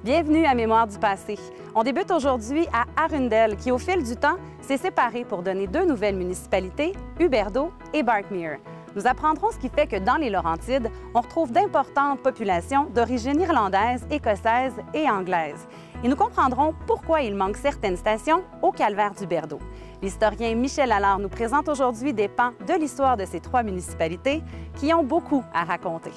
Bienvenue à Mémoire du passé. On débute aujourd'hui à Arundel, qui au fil du temps s'est séparé pour donner deux nouvelles municipalités, Huberdeau et Barkmere. Nous apprendrons ce qui fait que dans les Laurentides, on retrouve d'importantes populations d'origine irlandaise, écossaise et anglaise. Et nous comprendrons pourquoi il manque certaines stations au calvaire d'Huberdeau. L'historien Michel Allard nous présente aujourd'hui des pans de l'histoire de ces trois municipalités qui ont beaucoup à raconter.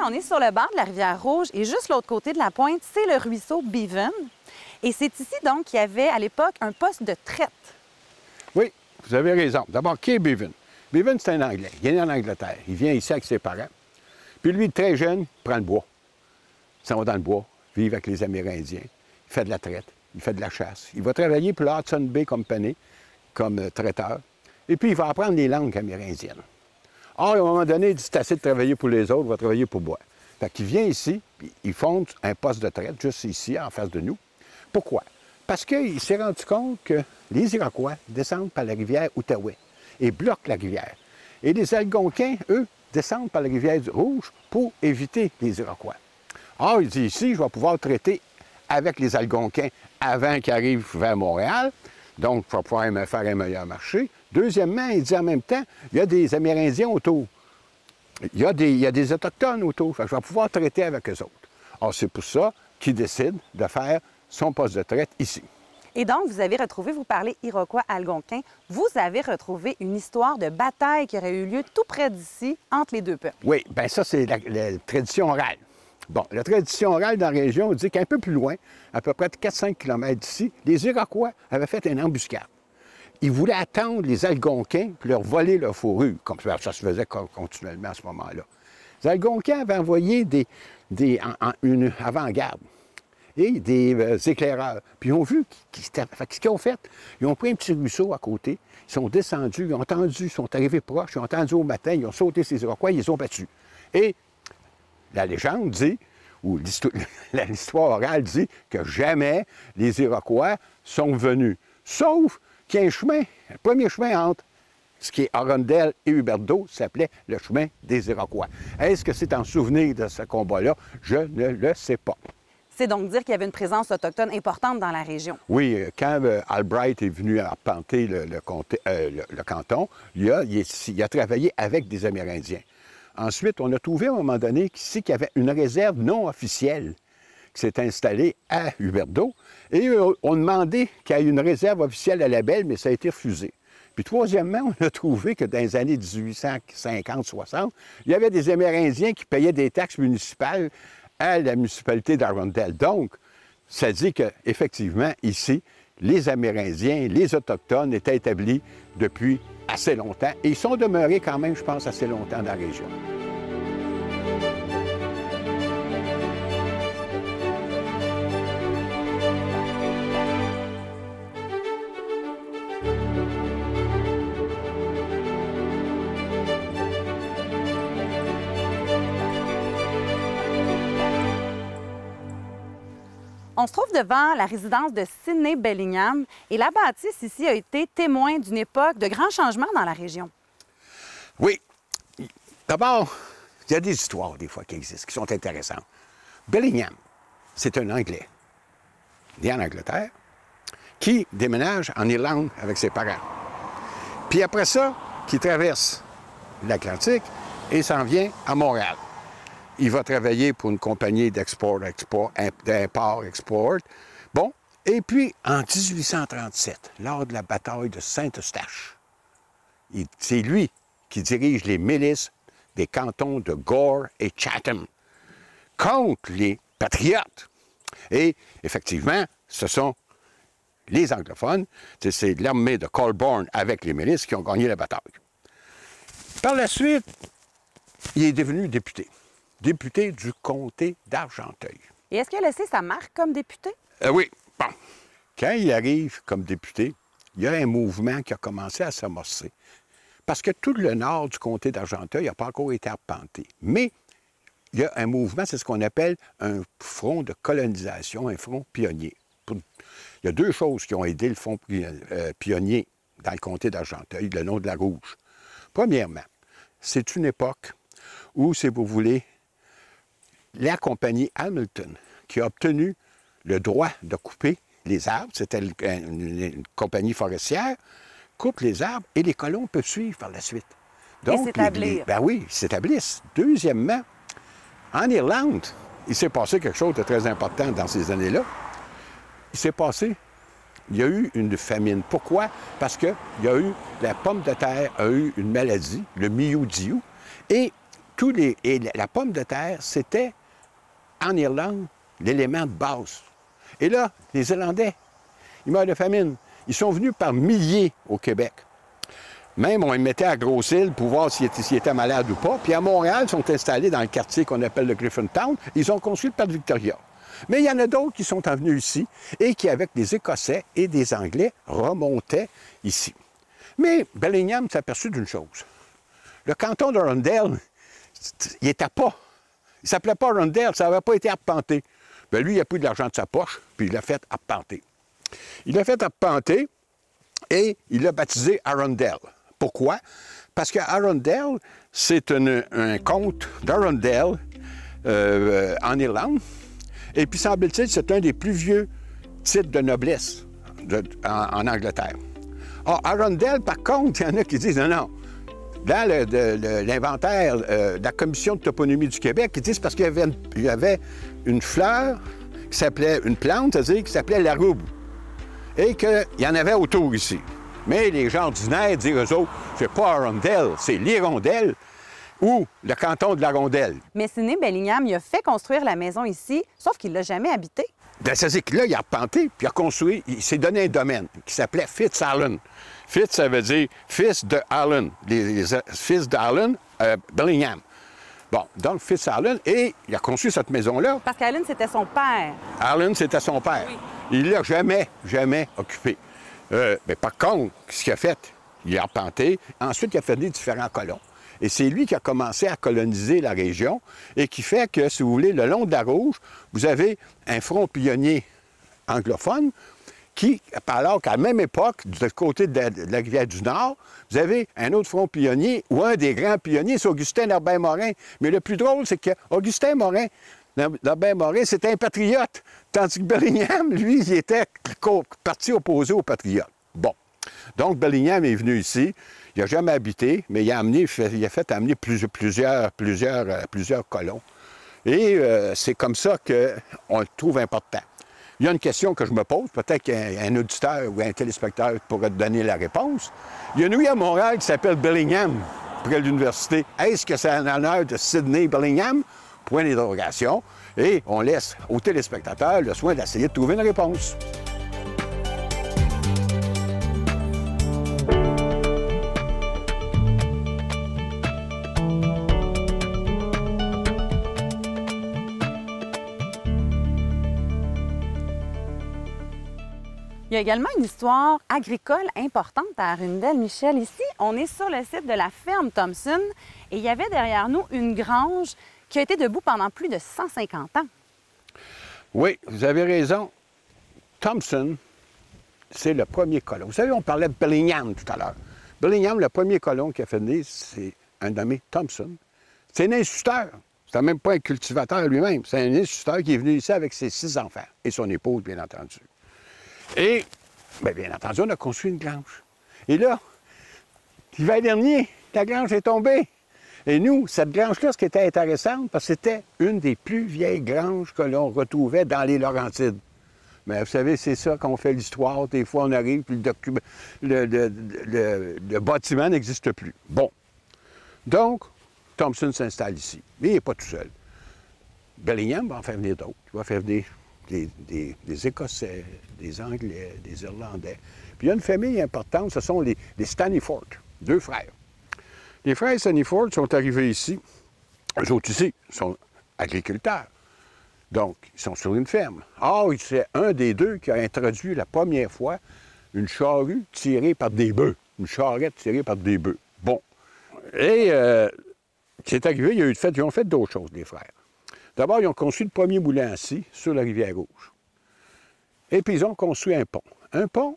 On est sur le bord de la rivière Rouge et juste l'autre côté de la pointe, c'est le ruisseau Beaven. Et c'est ici donc qu'il y avait à l'époque un poste de traite. Oui, vous avez raison. D'abord, qui est Beaven? Beaven, c'est un Anglais. Il est né en Angleterre. Il vient ici avec ses parents. Puis lui, très jeune, il prend le bois. Il s'en va dans le bois, vivre avec les Amérindiens. Il fait de la traite, il fait de la chasse. Il va travailler pour la Hudson Bay Company comme traiteur. Et puis, il va apprendre les langues amérindiennes. Or, à un moment donné, il dit, c'est assez de travailler pour les autres, il va travailler pour moi. Fait qu'il vient ici, puis il fonde un poste de traite, juste ici, en face de nous. Pourquoi? Parce qu'il s'est rendu compte que les Iroquois descendent par la rivière Outaouais et bloquent la rivière. Et les Algonquins, eux, descendent par la rivière Rouge pour éviter les Iroquois. Or, il dit, ici, je vais pouvoir traiter avec les Algonquins avant qu'ils arrivent vers Montréal. Donc, je vais pouvoir me faire un meilleur marché. Deuxièmement, il dit en même temps, il y a des Amérindiens autour. Il y a des Autochtones autour. Fait que je vais pouvoir traiter avec eux autres. Alors, c'est pour ça qu'il décide de faire son poste de traite ici. Et donc, vous avez retrouvé, vous parlez Iroquois-Algonquin, vous avez retrouvé une histoire de bataille qui aurait eu lieu tout près d'ici, entre les deux peuples. Oui, bien ça, c'est la tradition orale. Bon, la tradition orale dans la région dit qu'un peu plus loin, à peu près 4-5 km d'ici, les Iroquois avaient fait une embuscade. Ils voulaient attendre les Algonquins pour leur voler leur fourrure, comme ça se faisait continuellement à ce moment-là. Les Algonquins avaient envoyé une avant-garde et des éclaireurs. Puis ils ont vu ce qu'ils ont fait. Ils ont pris un petit ruisseau à côté, ils sont descendus, ils ont entendu, ils sont arrivés proches, ils ont entendu au matin, ils ont sauté ces Iroquois, ils les ont battus. Et la légende dit, ou l'histoire orale dit, que jamais les Iroquois sont venus, sauf qu'il y a un chemin, le premier chemin entre ce qui est Arundel et Huberdeau s'appelait le chemin des Iroquois. Est-ce que c'est en souvenir de ce combat-là? Je ne le sais pas. C'est donc dire qu'il y avait une présence autochtone importante dans la région. Oui, quand Albright est venu arpenter le canton, il a travaillé avec des Amérindiens. Ensuite, on a trouvé à un moment donné ici qu'il y avait une réserve non officielle qui s'est installée à Huberdeau. Et on demandait qu'il y ait une réserve officielle à la Belle, mais ça a été refusé. Puis troisièmement, on a trouvé que dans les années 1850-60, il y avait des Amérindiens qui payaient des taxes municipales à la municipalité d'Arundel. Donc, ça dit qu'effectivement, ici, les Amérindiens, les Autochtones étaient établis depuis assez longtemps. Et ils sont demeurés quand même, je pense, assez longtemps dans la région. On se trouve devant la résidence de Sidney Bellingham et la bâtisse ici a été témoin d'une époque de grands changements dans la région. Oui. D'abord, il y a des histoires des fois qui existent, qui sont intéressantes. Bellingham, c'est un Anglais, né en Angleterre, qui déménage en Irlande avec ses parents. Puis après ça, qui traverse l'Atlantique et s'en vient à Montréal. Il va travailler pour une compagnie d'import-export. Bon, et puis en 1837, lors de la bataille de Saint-Eustache, c'est lui qui dirige les milices des cantons de Gore et Chatham contre les patriotes. Et effectivement, ce sont les anglophones, c'est l'armée de Colborne avec les milices qui ont gagné la bataille. Par la suite, il est devenu député. Député du comté d'Argenteuil. Et est-ce qu'il a laissé sa marque comme député? Oui. Bon. Quand il arrive comme député, il y a un mouvement qui a commencé à s'amorcer. Parce que tout le nord du comté d'Argenteuil n'a pas encore été arpenté. Mais il y a un mouvement, c'est ce qu'on appelle un front de colonisation, un front pionnier. Il y a deux choses qui ont aidé le front pionnier dans le comté d'Argenteuil, le long de la Rouge. Premièrement, c'est une époque où, si vous voulez, la compagnie Hamilton, qui a obtenu le droit de couper les arbres, c'était une compagnie forestière, coupe les arbres et les colons peuvent suivre par la suite. Donc, s'établir. Ben oui, ils s'établissent. Deuxièmement, en Irlande, il s'est passé quelque chose de très important dans ces années-là. Il y a eu une famine. Pourquoi? Parce que la pomme de terre a eu une maladie, le mildiou, et la pomme de terre, c'était, en Irlande, l'élément de base. Et là, les Irlandais, ils meurent de famine. Ils sont venus par milliers au Québec. Même, on les mettait à Grosse-Île pour voir s'ils étaient malades ou pas. Puis à Montréal, ils sont installés dans le quartier qu'on appelle le Griffintown. Ils ont construit le parc Victoria. Mais il y en a d'autres qui sont venus ici et qui, avec des Écossais et des Anglais, remontaient ici. Mais Bellingham s'est aperçu d'une chose. Le canton de Arundel, il n'était pas. Il ne s'appelait pas Arundel, ça n'avait pas été arpenté. Bien, lui, il a pris de l'argent de sa poche, puis il l'a fait arpenter. Il l'a fait arpenter et il l'a baptisé Arundel. Pourquoi? Parce que Arundel, c'est un comte d'Arundel en Irlande. Et puis, semble-t-il, c'est un des plus vieux titres de noblesse en Angleterre. Or, Arundel, par contre, il y en a qui disent non. Dans l'inventaire de la Commission de toponymie du Québec, ils disent parce qu'il y avait une fleur qui s'appelait, une plante, c'est-à-dire qui s'appelait la roube. Et qu'il y en avait autour ici. Mais les gens ordinaires disent eux autres, c'est pas Arundel, c'est l'Hirondelle ou le canton de l'Arondelle. Mais Sidney Bellingham, il a fait construire la maison ici, sauf qu'il ne l'a jamais habitée. Bien, c'est que là, il a arpenté, puis il a construit, il s'est donné un domaine qui s'appelait Fitz-Allen. Fitz, ça veut dire fils de Allen, les fils d'Allen, Bellingham. Bon, donc Fitz-Allen, et il a construit cette maison-là. Parce qu'Allen, c'était son père. Allen, c'était son père. Oui. Il ne l'a jamais occupé. Mais par contre, ce qu'il a fait, il a arpenté. Ensuite, il a fait des différents colons. Et c'est lui qui a commencé à coloniser la région et qui fait que, si vous voulez, le long de la Rouge, vous avez un front pionnier anglophone qui, alors qu'à la même époque, du côté de la rivière du Nord, vous avez un autre front pionnier ou un des grands pionniers, c'est Augustin Herbert-Morin. Mais le plus drôle, c'est qu'Augustin Herbert-Morin, c'était un patriote, tandis que Bellingham, lui, il était parti opposé aux patriotes. Bon. Donc, Bellingham est venu ici. Il n'a jamais habité, mais il a fait amener plusieurs colons. Et c'est comme ça qu'on le trouve important. Il y a une question que je me pose, peut-être qu'un auditeur ou un téléspectateur pourrait te donner la réponse. Il y a une rue à Montréal qui s'appelle Bellingham, près de l'université. Est-ce que c'est en honneur de Sidney Bellingham? Point d'interrogation. Et on laisse aux téléspectateurs le soin d'essayer de trouver une réponse. Il y a également une histoire agricole importante à Arundel. Michel, ici, on est sur le site de la ferme Thompson et il y avait derrière nous une grange qui a été debout pendant plus de 150 ans. Oui, vous avez raison. Thompson, c'est le premier colon. Vous savez, on parlait de Bellingham tout à l'heure. Bellingham, le premier colon qui a fait naître, c'est un nommé Thompson. C'est un instituteur. C'est même pas un cultivateur lui-même. C'est un instituteur qui est venu ici avec ses 6 enfants et son épouse, bien entendu. Et, bien entendu, on a construit une grange. Et là, l'hiver dernier, la grange est tombée. Et nous, cette grange-là, ce qui était intéressant, parce que c'était une des plus vieilles granges que l'on retrouvait dans les Laurentides. Mais vous savez, c'est ça qu'on fait l'histoire. Des fois, on arrive, puis le bâtiment n'existe plus. Bon. Donc, Thompson s'installe ici. Mais il n'est pas tout seul. Bellingham va en faire venir d'autres. Il va faire venir des Écossais, des Anglais, des Irlandais. Puis il y a une famille importante, ce sont les Staniforth, 2 frères. Les frères Staniforth sont arrivés ici. Eux autres ici sont agriculteurs. Donc, ils sont sur une ferme. Or, c'est un des 2 qui a introduit la première fois une charrue tirée par des bœufs. Une charrette tirée par des bœufs. Bon. Et c'est arrivé, ils ont fait d'autres choses, les frères. D'abord, ils ont construit le premier moulin à scie sur la Rivière-Rouge. Et puis, ils ont construit un pont. Un pont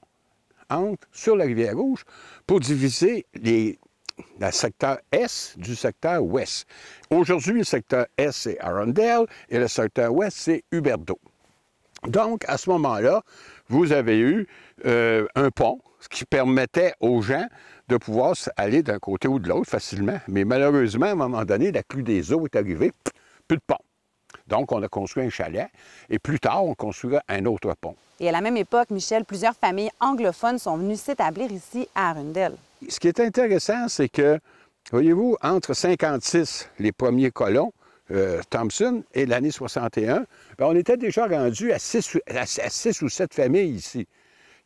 sur la Rivière-Rouge pour diviser le secteur Est du secteur Ouest. Aujourd'hui, le secteur Est, c'est Arundel et le secteur Ouest, c'est Huberdeau. Donc, à ce moment-là, vous avez eu un pont, ce qui permettait aux gens de pouvoir aller d'un côté ou de l'autre facilement. Mais malheureusement, à un moment donné, la crue des eaux est arrivée, plus de pont. Donc, on a construit un chalet et plus tard, on construira un autre pont. Et à la même époque, Michel, plusieurs familles anglophones sont venues s'établir ici à Arundel. Ce qui est intéressant, c'est que, voyez-vous, entre 56, les premiers colons, Thompson, et l'année 61, bien, on était déjà rendu à 6 ou 7 familles ici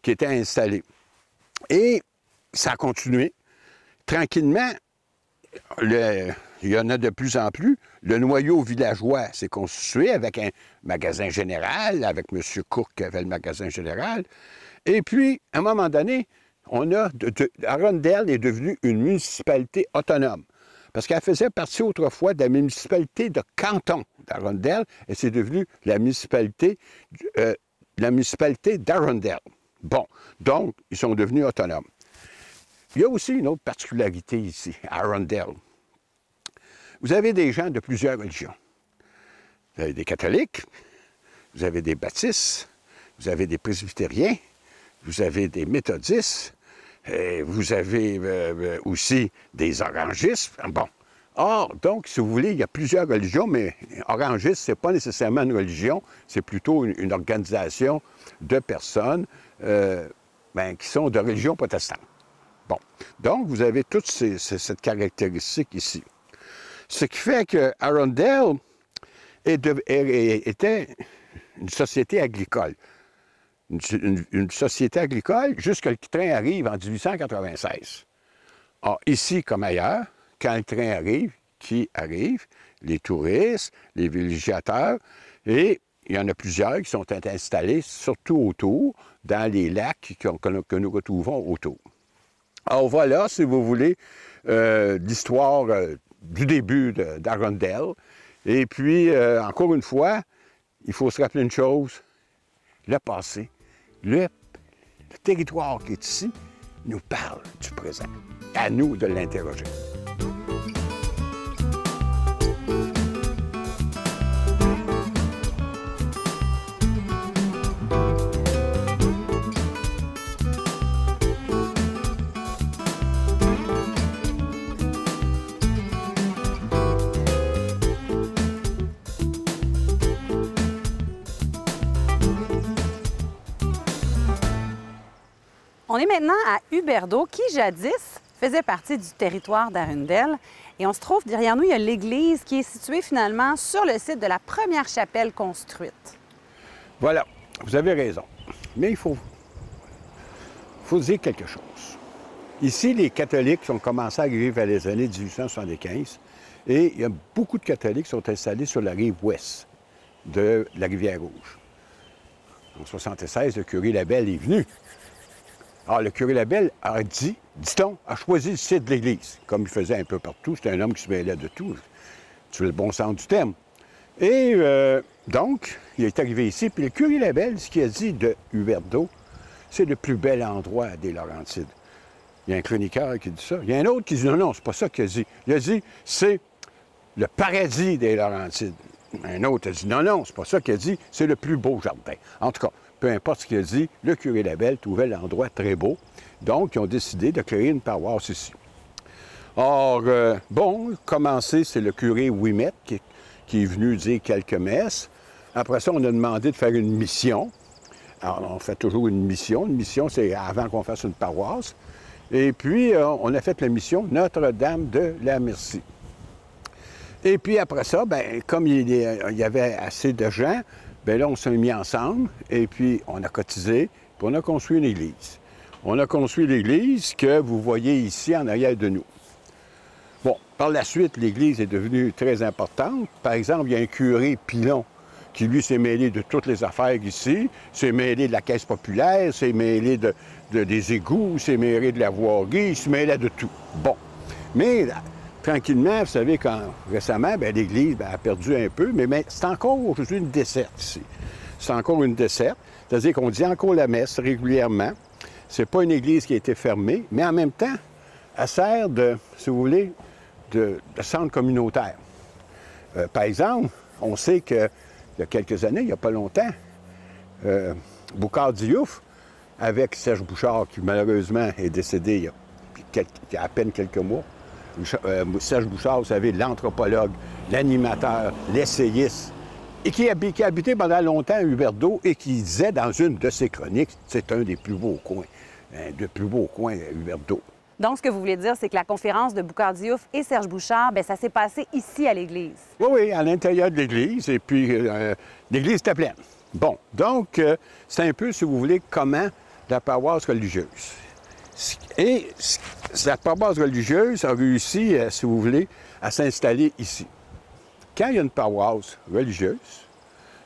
qui étaient installées. Et ça a continué. Tranquillement, il y en a de plus en plus. Le noyau villageois s'est constitué avec un magasin général, avec M. Cook qui avait le magasin général. Et puis, à un moment donné, Arundel est devenue une municipalité autonome. Parce qu'elle faisait partie autrefois de la municipalité de canton d'Arundel, et c'est devenu la municipalité d'Arundel. Bon, donc, ils sont devenus autonomes. Il y a aussi une autre particularité ici, à Arundel. Vous avez des gens de plusieurs religions. Vous avez des catholiques, vous avez des baptistes, vous avez des presbytériens, vous avez des méthodistes, vous avez aussi des orangistes. Bon. Or, donc, si vous voulez, il y a plusieurs religions, mais orangiste, ce n'est pas nécessairement une religion, c'est plutôt une organisation de personnes qui sont de religion protestante. Bon. Donc, vous avez toute cette caractéristique ici. Ce qui fait que Arundel était une société agricole. Une société agricole jusqu'à ce que le train arrive en 1896. Or, ici comme ailleurs, quand le train arrive, qui arrive? Les touristes, les villégiateurs, et il y en a plusieurs qui sont installés surtout autour, dans les lacs que nous retrouvons autour. Alors voilà, si vous voulez, l'histoire du début d'Arundel. Et puis, encore une fois, il faut se rappeler une chose, le passé, le territoire qui est ici, nous parle du présent. À nous de l'interroger. On est maintenant à Huberdeau, qui jadis faisait partie du territoire d'Arundel. Et on se trouve derrière nous, il y a l'église qui est située finalement sur le site de la première chapelle construite. Voilà, vous avez raison. Mais il faut dire quelque chose. Ici, les catholiques ont commencé à arriver vers les années 1875 et il y a beaucoup de catholiques qui sont installés sur la rive ouest de la Rivière-Rouge. En 1976, le curé Labelle est venu. Alors, le curé Labelle a dit-on, a choisi le site de l'Église, comme il faisait un peu partout. C'était un homme qui se mêlait de tout, sur le bon sens du terme. Et donc, il est arrivé ici, puis le curé Labelle, ce qu'il a dit de Huberdeau, c'est le plus bel endroit des Laurentides. Il y a un chroniqueur qui dit ça. Il y a un autre qui dit non, c'est pas ça qu'il a dit. Il a dit, c'est le paradis des Laurentides. Un autre a dit non, c'est pas ça qu'il a dit, c'est le plus beau jardin. En tout cas, peu importe ce qu'il a dit, le curé Labelle trouvait l'endroit très beau. Donc, ils ont décidé de créer une paroisse ici. Or, commencer, c'est le curé Ouimet qui est venu dire quelques messes. Après ça, on a demandé de faire une mission. Alors, on fait toujours une mission. Une mission, c'est avant qu'on fasse une paroisse. Et puis, on a fait la mission Notre-Dame de la Merci. Et puis après ça, bien, comme il y avait assez de gens, bien là, on s'est mis ensemble et puis on a cotisé, puis on a construit une église. On a construit l'église que vous voyez ici en arrière de nous. Bon, par la suite, l'église est devenue très importante. Par exemple, il y a un curé Pilon qui, lui, s'est mêlé de toutes les affaires ici, s'est mêlé de la caisse populaire, s'est mêlé des égouts, s'est mêlé de la voirie, il se mêlait de tout. Bon. Mais, là, tranquillement, vous savez, récemment, bien, l'Église a perdu un peu, mais c'est encore aujourd'hui une desserte ici. C'est encore une desserte, c'est-à-dire qu'on dit encore la messe régulièrement. C'est pas une église qui a été fermée, mais en même temps, elle sert de, si vous voulez, de centre communautaire. Par exemple, on sait qu'il y a quelques années, il n'y a pas longtemps, Boucard Diouf, avec Serge Bouchard, qui malheureusement est décédé il y a à peine quelques mois. Serge Bouchard, vous savez, l'anthropologue, l'animateur, l'essayiste, et qui habitait pendant longtemps à Huberdeau et qui disait dans une de ses chroniques, c'est un des plus beaux coins, Huberdeau. Donc, ce que vous voulez dire, c'est que la conférence de Boucard Diouf et Serge Bouchard, bien, ça s'est passé ici à l'Église. Oui, oui, à l'intérieur de l'Église, et puis l'Église était pleine. Bon, donc, c'est un peu, si vous voulez, comment la paroisse religieuse. Et la paroisse religieuse a réussi, si vous voulez, à s'installer ici. Quand il y a une paroisse religieuse,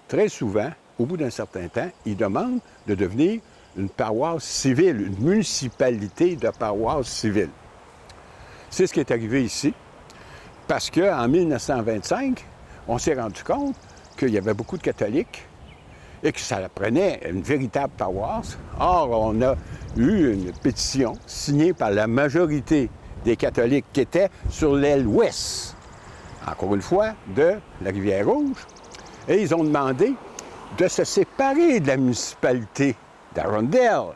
très souvent, au bout d'un certain temps, ils demandent de devenir une paroisse civile, une municipalité de paroisse civile. C'est ce qui est arrivé ici, parce qu'en 1925, on s'est rendu compte qu'il y avait beaucoup de catholiques et que ça prenait une véritable paroisse. Or, on a eu une pétition signée par la majorité des catholiques qui étaient sur l'aile ouest, encore une fois, de la Rivière-Rouge, et ils ont demandé de se séparer de la municipalité d'Arundel.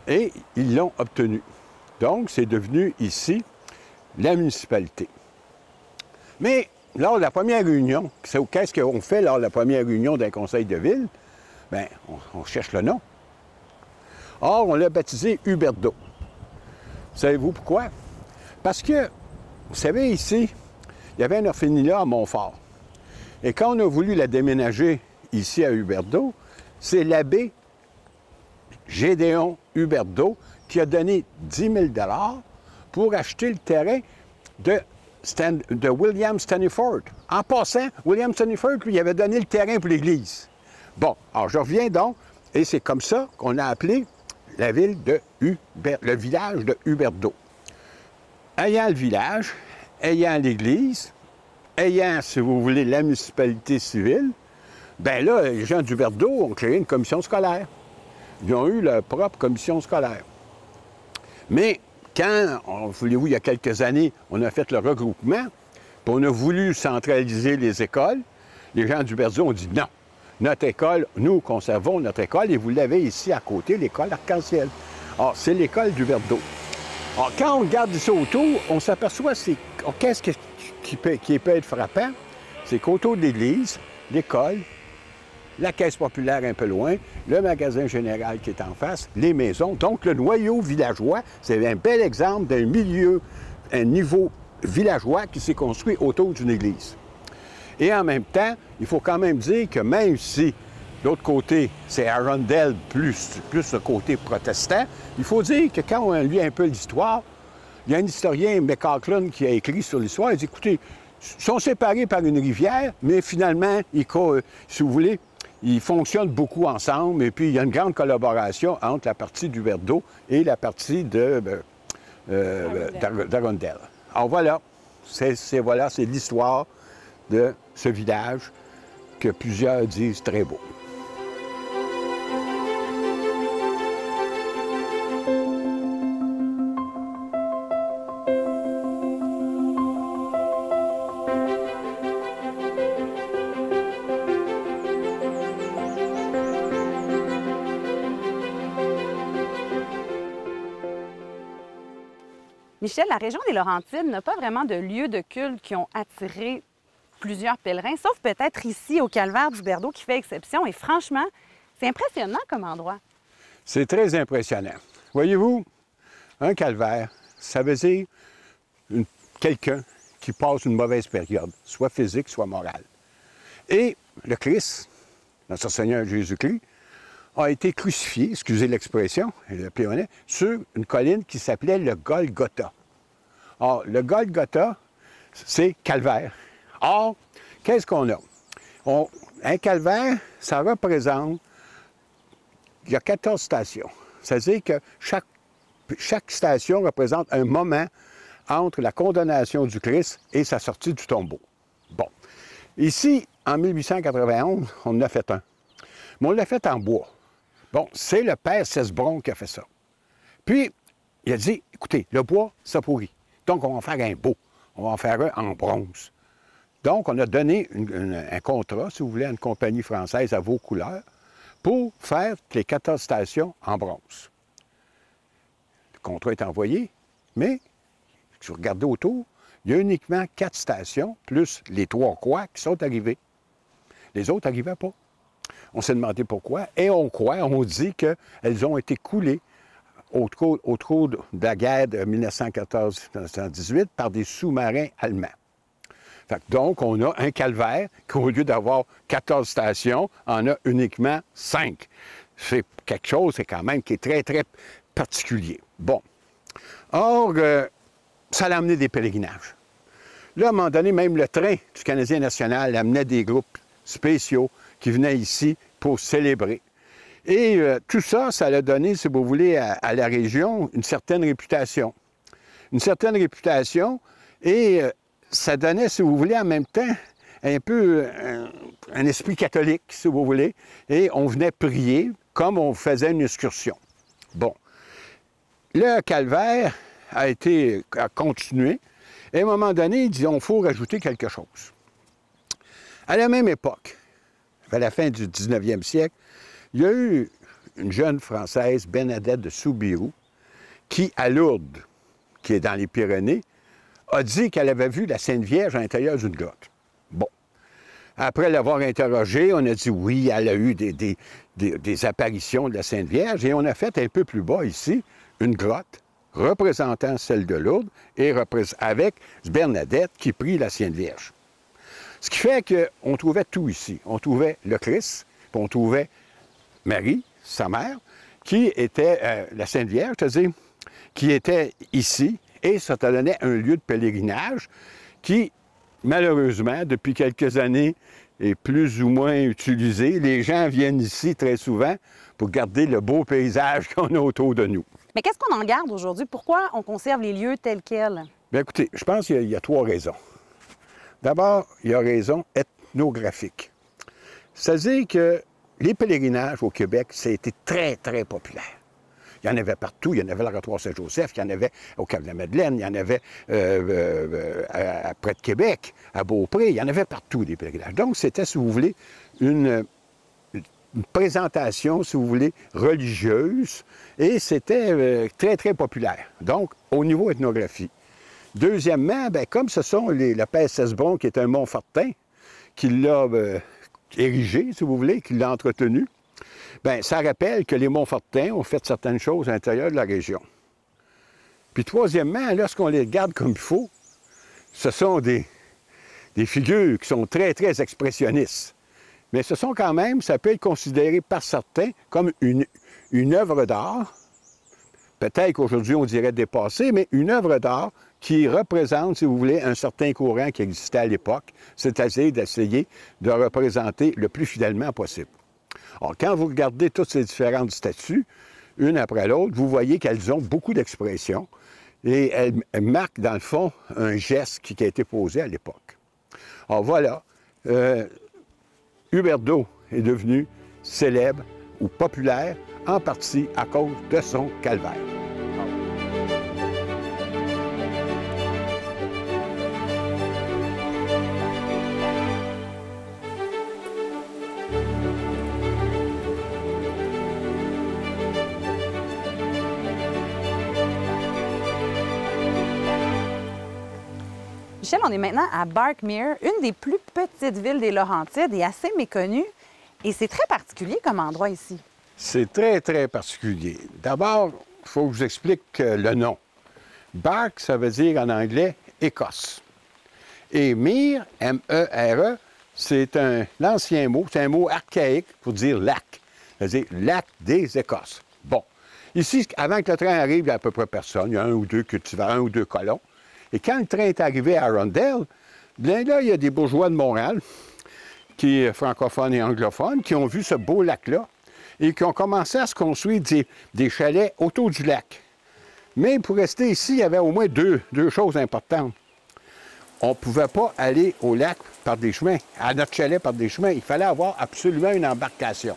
Et ils l'ont obtenu. Donc, c'est devenu ici la municipalité. Mais lors de la première réunion, qu'est-ce qu'on fait lors de la première réunion d'un conseil de ville? Bien, on cherche le nom. Or, on l'a baptisé Huberdeau. Savez-vous pourquoi? Parce que, vous savez, ici, il y avait un orphelinat à Montfort. Et quand on a voulu la déménager ici à Huberdeau, c'est l'abbé Gédéon Huberdeau qui a donné 10 000 $ pour acheter le terrain de William Staniforth. En passant, William Staniforth, lui, avait donné le terrain pour l'Église. Bon, alors je reviens donc, et c'est comme ça qu'on a appelé la ville de le village de Huberdeau. Ayant le village, ayant l'Église, ayant, si vous voulez, la municipalité civile, bien là, les gens d'Huberdeau ont créé une commission scolaire. Ils ont eu leur propre commission scolaire. Mais quand, voulez-vous, il y a quelques années, on a fait le regroupement, puis on a voulu centraliser les écoles, les gens d'Huberdeau ont dit non. Notre école, nous conservons notre école et vous l'avez ici à côté, l'école Arc-en-Ciel. Alors, c'est l'école d'Huberdeau. Alors, quand on regarde ici autour, on s'aperçoit qu'est-ce qui peut être frappant, c'est qu'autour de l'église, l'école, la caisse populaire un peu loin, le magasin général qui est en face, les maisons. Donc, le noyau villageois, c'est un bel exemple d'un milieu, un niveau villageois qui s'est construit autour d'une église. Et en même temps, il faut quand même dire que même si, de l'autre côté, c'est Arundel plus le côté protestant, il faut dire que quand on lit un peu l'histoire, il y a un historien, McCaughlan, qui a écrit sur l'histoire, il dit, écoutez, ils sont séparés par une rivière, mais finalement, si vous voulez, ils fonctionnent beaucoup ensemble, et puis il y a une grande collaboration entre la partie d'Huberdeau et la partie d'Arundel. Alors voilà, c'est l'histoire de ce village que plusieurs disent très beau. Michel, la région des Laurentides n'a pas vraiment de lieux de culte qui ont attiré plusieurs pèlerins, sauf peut-être ici, au calvaire d'Huberdeau, qui fait exception. Et franchement, c'est impressionnant comme endroit. C'est très impressionnant. Voyez-vous, un calvaire, ça veut dire quelqu'un qui passe une mauvaise période, soit physique, soit morale. Et le Christ notre Seigneur Jésus-Christ, a été crucifié, excusez l'expression, le péonet, sur une colline qui s'appelait le Golgotha. Or, le Golgotha, c'est calvaire. Or, qu'est-ce qu'on a? Un calvaire, ça représente, il y a 14 stations. C'est-à-dire que chaque station représente un moment entre la condamnation du Christ et sa sortie du tombeau. Bon. Ici, en 1891, on en a fait un. Mais on l'a fait en bois. Bon, c'est le père Cesbron qui a fait ça. Puis, il a dit, écoutez, le bois, ça pourrit. Donc, on va en faire un beau. On va en faire un en bronze. Donc, on a donné un contrat, si vous voulez, à une compagnie française à vos couleurs pour faire les 14 stations en bronze. Le contrat est envoyé, mais si vous regardez autour, il y a uniquement 4 stations, plus les 3 croix qui sont arrivées. Les autres n'arrivaient pas. On s'est demandé pourquoi, et on croit, on dit qu'elles ont été coulées au cours de la guerre de 1914-1918 par des sous-marins allemands. Donc, on a un calvaire qu'au lieu d'avoir 14 stations, on a uniquement 5. C'est quelque chose, c'est quand même, qui est très, très particulier. Bon. Or, ça a amené des pèlerinages. Là, à un moment donné, même le train du Canadien national amenait des groupes spéciaux qui venaient ici pour célébrer. Et tout ça, ça a donné, si vous voulez, à la région une certaine réputation. Une certaine réputation, et ça donnait, si vous voulez, en même temps, un peu un esprit catholique, si vous voulez, et on venait prier comme on faisait une excursion. Bon. Le calvaire a continué, et à un moment donné, il dit, il faut rajouter quelque chose. À la même époque, à la fin du 19e siècle, il y a eu une jeune Française, Bernadette de Soubirous, qui, à Lourdes, qui est dans les Pyrénées, a dit qu'elle avait vu la Sainte Vierge à l'intérieur d'une grotte. Bon. Après l'avoir interrogée, on a dit oui, elle a eu des apparitions de la Sainte Vierge, et on a fait un peu plus bas ici une grotte représentant celle de Lourdes et avec Bernadette qui prie la Sainte Vierge. Ce qui fait qu'on trouvait tout ici. On trouvait le Christ, puis on trouvait Marie, sa mère, qui était la Sainte Vierge, c'est-à-dire qui était ici, et ça donnait un lieu de pèlerinage qui, malheureusement, depuis quelques années, est plus ou moins utilisé. Les gens viennent ici très souvent pour garder le beau paysage qu'on a autour de nous. Mais qu'est-ce qu'on en garde aujourd'hui? Pourquoi on conserve les lieux tels quels? Bien, écoutez, je pense qu'il y a 3 raisons. D'abord, il y a raison ethnographique. C'est-à-dire que les pèlerinages au Québec, ça a été très, très populaire. Il y en avait partout. Il y en avait à l'Oratoire Saint-Joseph, il y en avait au Cap-de-la-Madeleine, il y en avait près de Québec, à Beaupré, il y en avait partout des pèlerinages. Donc, c'était, si vous voulez, une présentation, si vous voulez, religieuse, et c'était très, très populaire. Donc, au niveau ethnographie. Deuxièmement, bien, comme ce sont le père Cesbron, qui est un Montfortin, qui l'a érigé, si vous voulez, qui l'a entretenu, bien, ça rappelle que les Montfortins ont fait certaines choses à l'intérieur de la région. Puis troisièmement, lorsqu'on les regarde comme il faut, ce sont des figures qui sont très, très expressionnistes. Mais ce sont quand même, ça peut être considéré par certains comme une œuvre d'art, peut-être qu'aujourd'hui on dirait dépassée, mais une œuvre d'art qui représente, si vous voulez, un certain courant qui existait à l'époque, c'est-à-dire d'essayer de représenter le plus fidèlement possible. Alors, quand vous regardez toutes ces différentes statues, une après l'autre, vous voyez qu'elles ont beaucoup d'expressions et elles marquent, dans le fond, un geste qui a été posé à l'époque. Alors voilà, Huberdeau est devenu célèbre ou populaire en partie à cause de son calvaire. Michel, on est maintenant à Barkmere, une des plus petites villes des Laurentides et assez méconnue. Et c'est très particulier comme endroit ici. C'est très, très particulier. D'abord, il faut que je vous explique le nom. Bark, ça veut dire en anglais Écosse. Et Mere, M-E-R-E, c'est l'ancien mot, c'est un mot archaïque pour dire lac. C'est-à-dire lac des Écosses. Bon. Ici, avant que le train arrive, il n'y a à peu près personne. Il y a un ou deux cultivars, un ou deux colons. Et quand le train est arrivé à Arundel, bien là, il y a des bourgeois de Montréal, qui sont francophones et anglophones, qui ont vu ce beau lac-là et qui ont commencé à se construire des chalets autour du lac. Mais pour rester ici, il y avait au moins deux choses importantes. On ne pouvait pas aller au lac par des chemins, à notre chalet par des chemins. Il fallait avoir absolument une embarcation.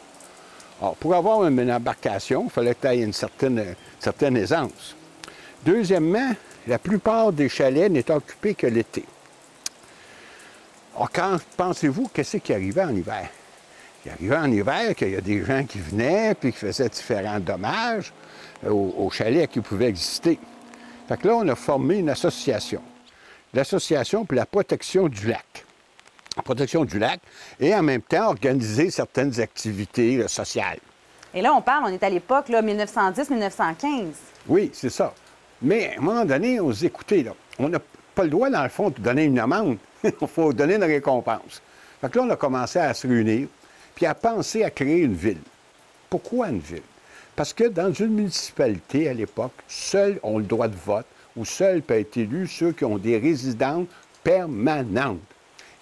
Alors, pour avoir une embarcation, il fallait que tu aies une certaine aisance. Deuxièmement, la plupart des chalets n'étaient occupés que l'été. Alors, quand pensez-vous, qu'est-ce qui arrivait en hiver? Il arrivait en hiver qu'il y a des gens qui venaient puis qui faisaient différents dommages aux chalets qui pouvaient exister. Fait que là, on a formé une association. L'Association pour la protection du lac. La protection du lac et en même temps organiser certaines activités sociales. Et là, on est à l'époque 1910-1915. Oui, c'est ça. Mais à un moment donné, on se dit, écoutez, là, on n'a pas le droit, dans le fond, de donner une amende. Il faut donner une récompense. Fait que là, on a commencé à se réunir puis à penser à créer une ville. Pourquoi une ville? Parce que dans une municipalité, à l'époque, seuls ont le droit de vote ou seuls peuvent être élus ceux qui ont des résidences permanentes.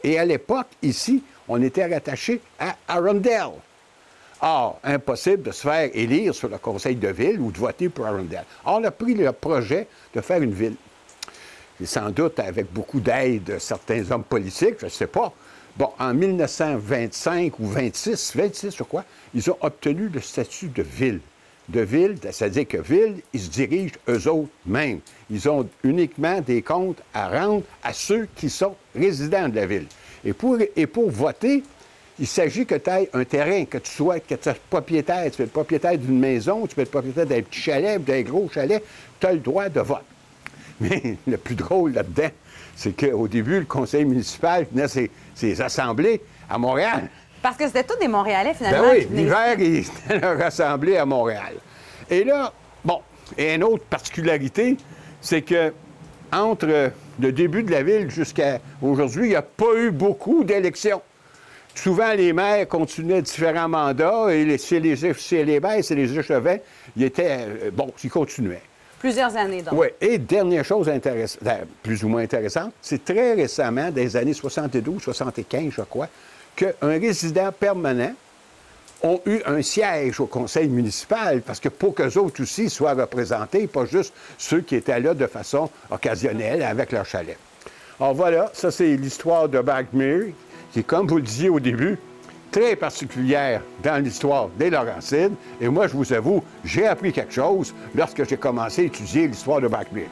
Et à l'époque, ici, on était rattaché à Arundel. Or, impossible de se faire élire sur le conseil de ville ou de voter pour Arundel. Or, on a pris le projet de faire une ville. Et sans doute avec beaucoup d'aide de certains hommes politiques, je ne sais pas. Bon, en 1925 ou 26, je crois, ils ont obtenu le statut de ville. De ville, c'est-à-dire que ville, ils se dirigent eux-mêmes. Ils ont uniquement des comptes à rendre à ceux qui sont résidents de la ville. Et pour voter, il s'agit que tu aies un terrain, que tu sois propriétaire. Tu peux être propriétaire d'une maison, tu peux être propriétaire d'un petit chalet, d'un gros chalet, tu as le droit de vote. Mais le plus drôle là-dedans, c'est qu'au début, le conseil municipal tenait ses assemblées à Montréal. Parce que c'était tous des Montréalais, finalement. Ben oui, l'hiver, ils étaient rassemblés à Montréal. Et là, bon, et une autre particularité, c'est que entre le début de la ville jusqu'à aujourd'hui, il n'y a pas eu beaucoup d'élections. Souvent, les maires continuaient différents mandats et c'est les maires, c'est les échevins, ils continuaient. Plusieurs années, donc. Oui. Et dernière chose plus ou moins intéressante, c'est très récemment, dans les années 72, 75, je crois, qu'un résident permanent ont eu un siège au conseil municipal, parce que pour qu'eux autres aussi soient représentés, pas juste ceux qui étaient là de façon occasionnelle avec leur chalet. Alors voilà, ça c'est l'histoire de Barkmere, qui, comme vous le disiez au début, très particulière dans l'histoire des Laurentides. Et moi, je vous avoue, j'ai appris quelque chose lorsque j'ai commencé à étudier l'histoire de Barkmere.